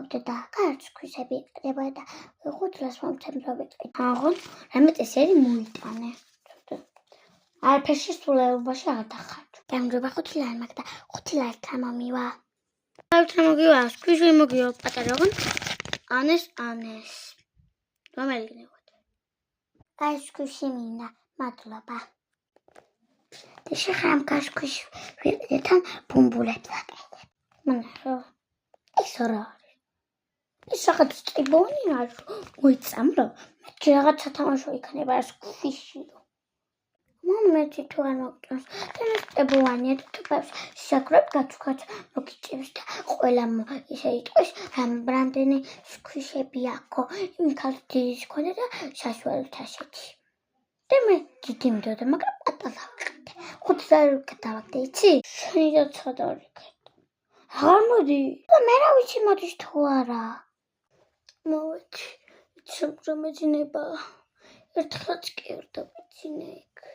ავდა და კარც ქვისები იყდება და ხუთლას მომცემლობ იყიდა. აღონ რამე წესერი მოიტანე. არაფერში სულეობაში აღდახარჯ. დამრობა 5 ლარი მაგ და 5 ლარი თამომივა. თამოგივა, ქვიში მოგივა პატარაღონ. ანეს. რომელი გნევოთ? აი ქვიში მინდა, მადლობა. და შეხამ კაშქვიში ვიყიდეთ ბუმბულებს ვაკეთებ. მანახო. ეს რა არის? ეს რაღაც წიბონი არის. მოიწამრო. მე რაღაცა თამაშო იქნება ეს ქვიში. მომეცი თუ არ მოგწონს. ტელესტებოვანია და თუბებს შეკრებ გაჩქაც მოგიჭებს და ყველა ისე იტყვის რამდენი ქვიშები აქო იმ ქალთის ქონდა და შაშვალით ასეთი. და მე დიდი მდოდა მაგრამ პატარა ვიყიდე. 5 ლარი გადავაგდე იცი? შენი და ცოტა ვიქეთ. აღარ მოდი. და მე რა ვიცი მოდის თუ არა. მოვეცი. რომ მეძინება. ერთხელაც კი ვერ დავიძინე იქ.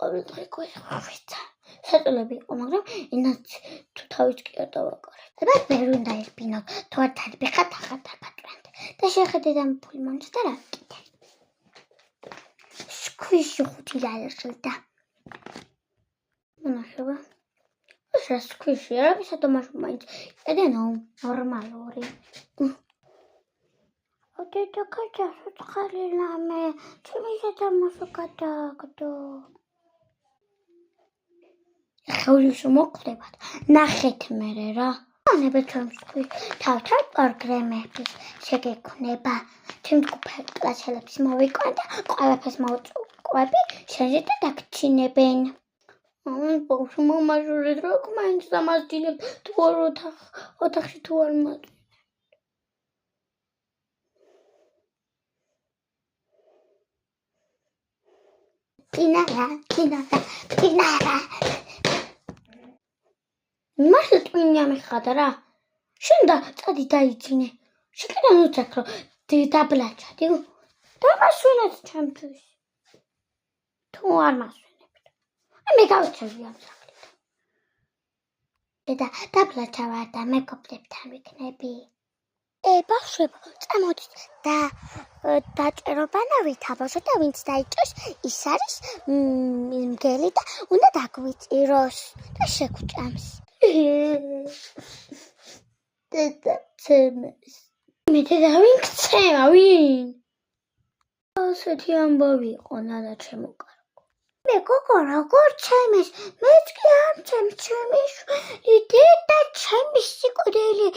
ყოველდღე გვეღავიცა. საწოლები იყო, მაგრამ ინაც თუ თავის კი არ დავაკარეთ. და ვერ უნდა ერბინოთ, თუ არ თარბიხათ ახლა დაგატრანთ. და შეხედეთ ამ ფული მომწ და რა ვკიდე. ქვიში 5 ლარი ხილდა. მონახება. ეს ქვიში არის სადომაშო მაინც. ედენო ნორმალური. და კაჭასო ცხალი ლამე. ჩემი სადამაშო გადააგდო. ხეულიშო მოკლდებათ. ნახეთ მერე რა. ანებე ჩემს ქვი თავთან პროგრამების შეგექნება. ჩემ კლასელებს მოვიყვან და ყველაფერს მოვწყვები, შენზე და დაგჩინებენ. ამან ბავშვი მომაჟურეთ რა მაინც დამასდინებ თუ არ ოთახში თუ არ მოდი. პინარა. მართლა ტვინია მიხადა რა. შენ და წადი დაიძინე. შეკიდან უცაკრო დაბლაჭადი. და მასვენეთ ჩემთვის. თუ არ მასვენებთ. მე გავჩევი ამ სახლით. და დაბლაჭა ვარ და მეგობრებთან ვიქნები. ბავშვებო, წამოდით და დაჭერობანა ვითაბოშო და ვინც დაიჭერს, ის არის მგელი და უნდა დაგვიწიროს და შეგვჭამს. და ცემეს. მე და ვინ გცემა, ვინ? ასეთი ამბავი იყო ნანა ჩემო კარგო. მე გოგო როგორ ჩემის? მეც კი არ ჩემს ჩემის. იდე და ჩემის სიკვდილი.